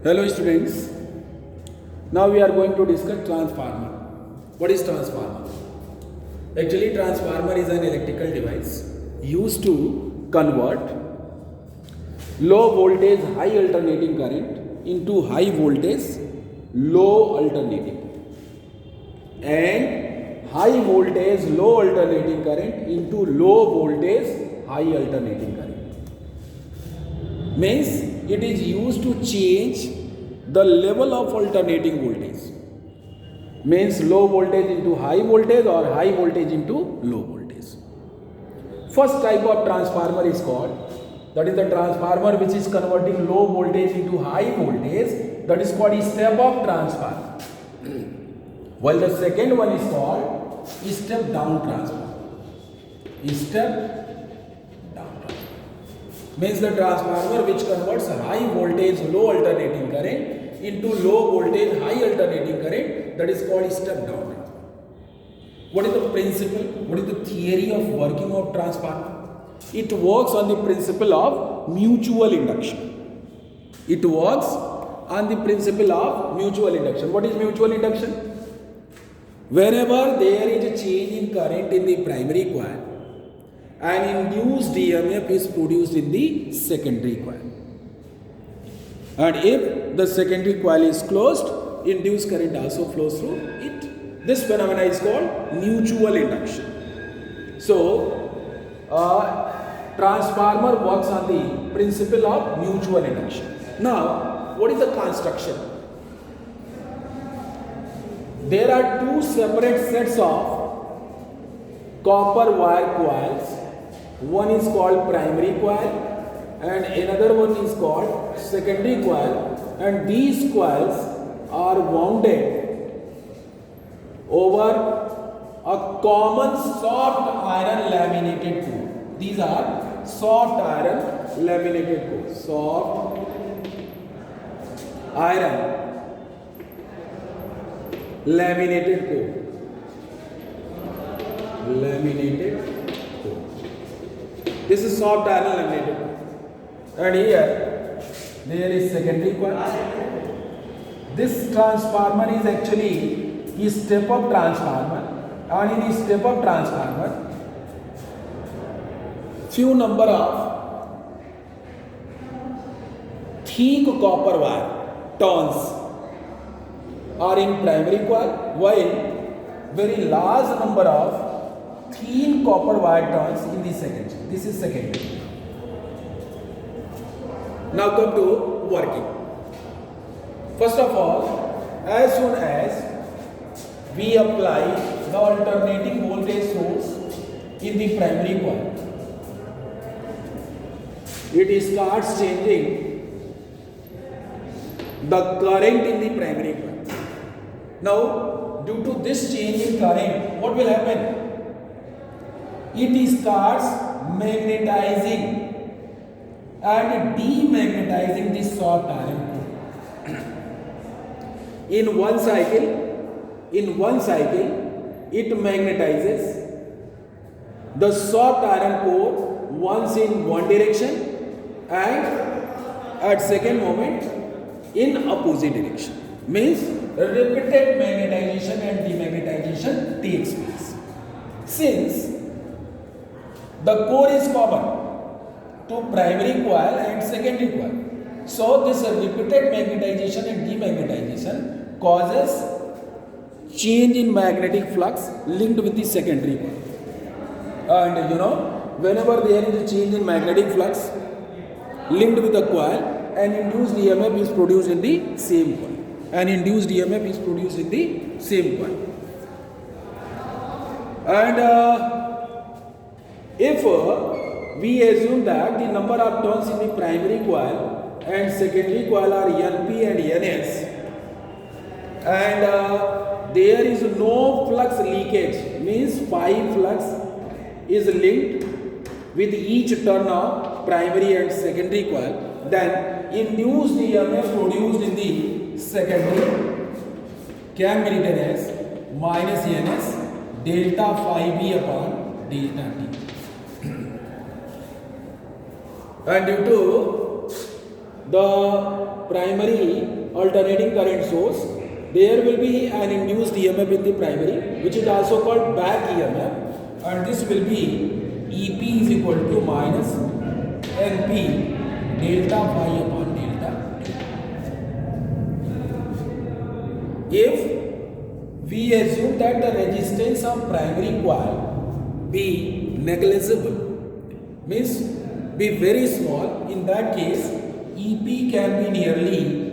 Hello students, now we are going to discuss transformer. What is transformer? Actually transformer is an electrical device used to convert low voltage high alternating current into high voltage low alternating and high voltage low alternating current into low voltage high alternating current. Means it is used to change the level of alternating voltage. Means low voltage into high voltage or high voltage into low voltage. First type of transformer is called, that is the transformer which is converting low voltage into high voltage, that is called step up transformer. While the second one is called step down transformer. Step means the transformer which converts high voltage low alternating current into low voltage high alternating current, that is called step down. What is the principle? What is the theory of working of transformer? It works on the principle of mutual induction. It works on the principle of mutual induction. What is mutual induction? Whenever there is a change in current in the primary coil, an induced EMF is produced in the secondary coil. And if the secondary coil is closed, induced current also flows through it. This phenomena is called mutual induction. So, transformer works on the principle of mutual induction. Now, what is the construction? There are two separate sets of copper wire coils. One is called primary coil and another one is called secondary coil, and these coils are wounded over a common soft iron laminated core. These are soft iron laminated cores. Soft iron laminated core. Laminated. This is soft iron laminated, and here there is secondary coil. This transformer is actually a step up transformer, and in a step up transformer, few number of thick copper wire turns are in primary coil, while very large number of thin copper wire turns in the secondary. This is secondary. Now come to working. First of all, as soon as we apply the alternating voltage source in the primary coil, it starts changing the current in the primary coil. Now, due to this change in current, what will happen? It starts magnetizing and demagnetizing the soft iron core. In one cycle, it magnetizes the soft iron core once in one direction and at second moment in opposite direction. Means repeated magnetization and demagnetization takes place. Since the core is common to primary coil and secondary coil, so this repeated magnetization and demagnetization causes change in magnetic flux linked with the secondary coil. And whenever there is a change in magnetic flux linked with the coil, an induced EMF is produced in the same coil. An induced EMF is produced in the same coil. And if we assume that the number of turns in the primary coil and secondary coil are Np and Ns, and there is no flux leakage, means phi flux is linked with each turn of primary and secondary coil, then induced EMF produced in the secondary can be written as minus Ns delta phi b upon delta t. And due to the primary alternating current source, there will be an induced EMF in the primary, which is also called back EMF, and this will be EP is equal to minus NP delta phi upon delta. If we assume that the resistance of primary coil be negligible, means be very small, in that case EP can be nearly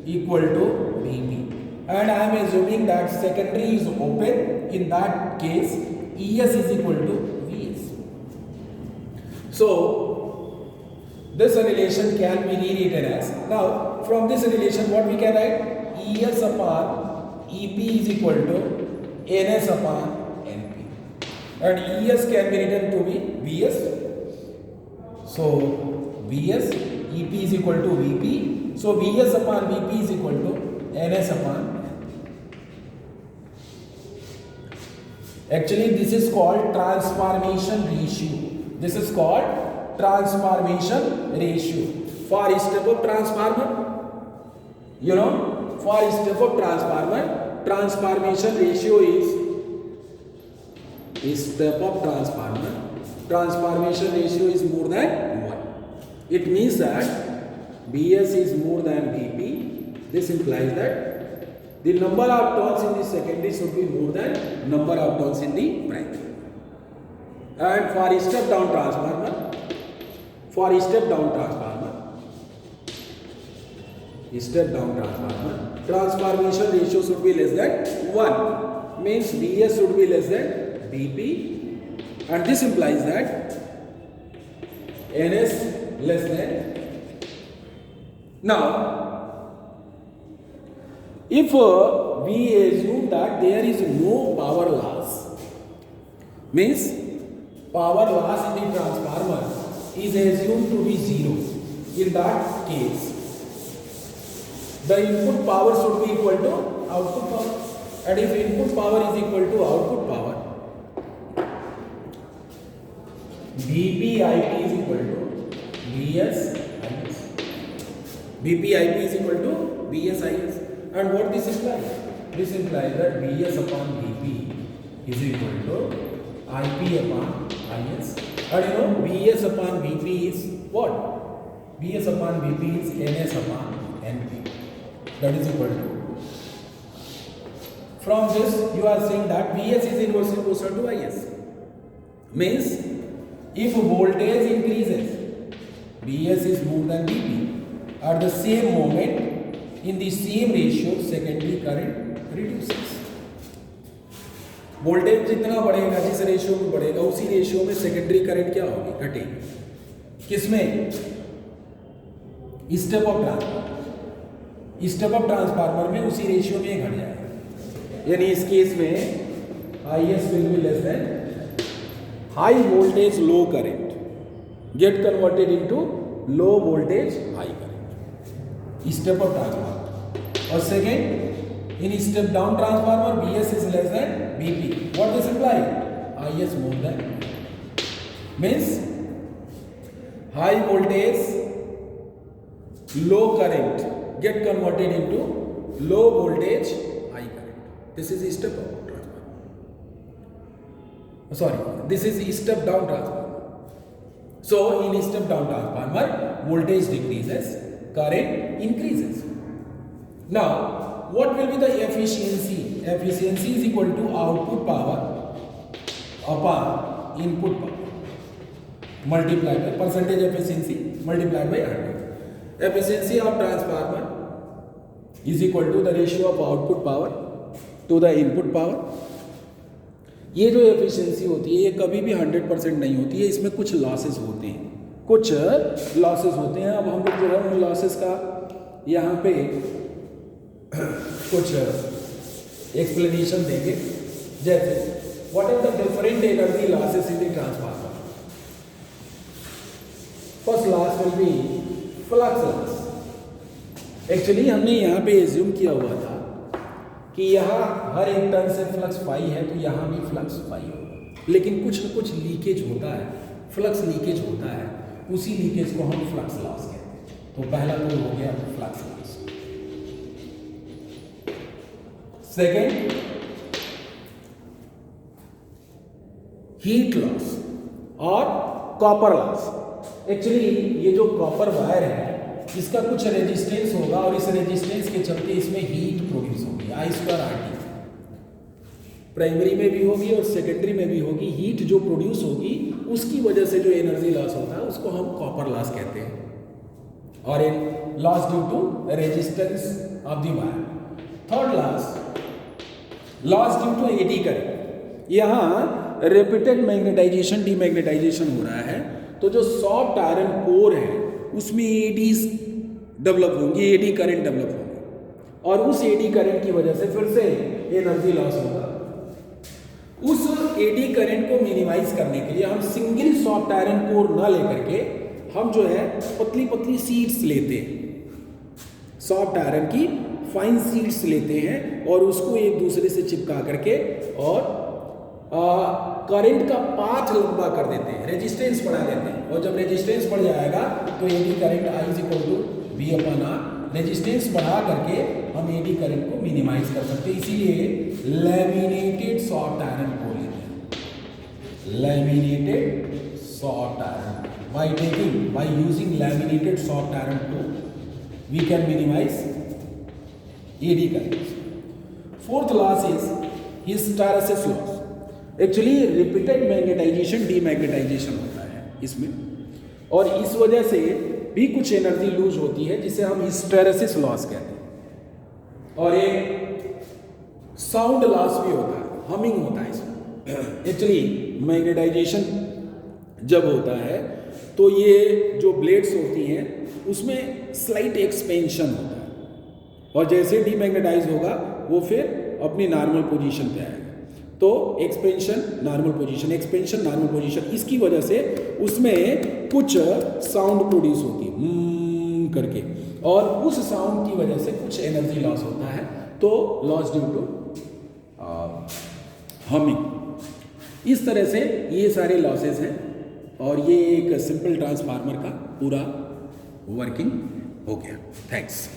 equal to BP. And I am assuming that secondary is open, in that case ES is equal to VS. So this relation can be rewritten as, now from this relation what we can write? ES upon EP is equal to NS upon NP, and ES can be written to be VS. So VS, EP is equal to VP, so VS upon VP is equal to NS upon. Actually this is called transformation ratio. This is called transformation ratio. For a step up transformer, you know, for a step up transformer, transformation ratio is step up transformer. Transformation ratio is more than 1. It means that BS is more than BP. This implies that the number of turns in the secondary should be more than number of turns in the primary. And for a step down transformer, transformation ratio should be less than 1, means BS should be less than BP, and this implies that NS less than. Now if we assume that there is no power loss, means power loss in the transformer is assumed to be 0, in that case the input power should be equal to output power, and if input power is equal to output power, BPIP is equal to BSIS. BPIP is equal to BSIS. And what this implies? This implies that BS upon BP is equal to IP upon IS. And you know, BS upon BP is what? BS upon BP is NS upon NP. That is equal to. From this, you are saying that VS is inversely proportional to IS. Means, if voltage increases, BS is more than BP. At the same moment, in the same ratio, secondary current reduces. Voltage जितना बढ़ेगा, जिस ratio में बढ़ेगा, उसी ratio में secondary current क्या होगी? घटेगी। किसमें? Step up transformer. Step up transformer में उसी रेशियो में घट जाएगा। यानी इस केस में IS will be less than high voltage low current get converted into low voltage high current. Step up transformer. और second, in step down transformer, BS is less than BP. What this imply? IS more than means high voltage low current get converted into low voltage high current. This is step up transformer. Sorry, this is step down transformer. So in step down transformer, voltage decreases, current increases. Now what will be the efficiency? Efficiency is equal to output power upon input power multiplied by percentage efficiency multiplied by 100. Efficiency of transformer is equal to the ratio of output power to the input power. ये जो efficiency होती है ये कभी भी 100% नहीं होती है, इसमें कुछ लॉसेस होते हैं, अब हम लोग जो है उन लॉसेस का यहाँ पे कुछ एक्सप्लेनेशन देंगे। जैसे what are the different energy losses in the transformer. First loss will be flux loss. Actually हमने यहाँ पे एज्यूम किया हुआ था कि यहाँ हर एक टर्न से फ्लक्स फाई है, तो यहाँ भी फ्लक्स फाई होगा, लेकिन कुछ न कुछ लीकेज होता है, फ्लक्स लीकेज होता है, उसी लीकेज को हम फ्लक्स लॉस कहते हैं। तो पहला तो हो गया flux loss. Second, heat loss और कॉपर लॉस। एक्चुअली ये जो कॉपर वायर है इसका कुछ रेजिस्टेंस होगा और इस रेजिस्टेंस के चलते इसमें हीट प्रोड्यूस होगी, I²RT। प्राइमरी में भी होगी और सेकेंडरी में भी होगी। हीट जो प्रोड्यूस होगी उसकी वजह से जो एनर्जी लॉस होता है उसको हम कॉपर लॉस कहते हैं, और इन loss due to resistance of the wire. Third loss due to eddy current. यहाँ रिपीटेड मैग्नेटाइजेशन डीमैग्नेटाइजेशन हो रहा है, तो जो सॉफ्ट आयरन कोर है उसमें एडीज डेवलप होंगी, एडी करंट डेवलप होंगे, और उस एडी करंट की वजह से फिर से एनर्जी लॉस होगा। उस एडी करंट को मिनिमाइज करने के लिए हम सिंगल सॉफ्ट आयरन कोर ना लेकर के हम जो है पतली पतली शीट्स लेते हैं, सॉफ्ट आयरन की फाइन शीट्स लेते हैं और उसको एक दूसरे से चिपका करके और करंट का पाथ लंबा कर देते हैं, रेजिस्टेंस बढ़ा देते हैं, और जब रेजिस्टेंस बढ़ जाएगा तो एडी करंट I=V/R। रेजिस्टेंस बढ़ा करके हम एडी करंट को मिनिमाइज कर सकते हैं, इसीलिए लैमिनेटेड सॉफ्ट आयरन को लेते हैं। Laminated soft iron, by using laminated soft iron को we can minimize eddy current. Fourth loss is hysteresis loss. Actually repeated magnetization demagnetization होता है इसमें, और इस वजह से भी कुछ एनर्जी लूज होती है जिसे हम हिस्टैरिसीस लॉस कहते हैं। और एक साउंड लॉस भी होता है, हमिंग होता है इसमें। एक्चुअली मैग्नेटाइजेशन जब होता है तो ये जो ब्लेड्स होती हैं उसमें स्लाइट एक्सपेंशन होता है, और जैसे डीमैग्नेटाइज होगा वो फिर अपनी नॉर्मल पोजीशन पे आएगा। तो expansion normal position, expansion normal position, इसकी वजह से उसमें कुछ साउंड प्रोड्यूस होती है करके, और उस साउंड की वजह से कुछ एनर्जी लॉस होता है, तो लॉस ड्यू टू हमिंग। इस तरह से ये सारे लॉसेस हैं, और ये एक सिंपल ट्रांसफार्मर का पूरा वर्किंग हो गया। थैंक्स।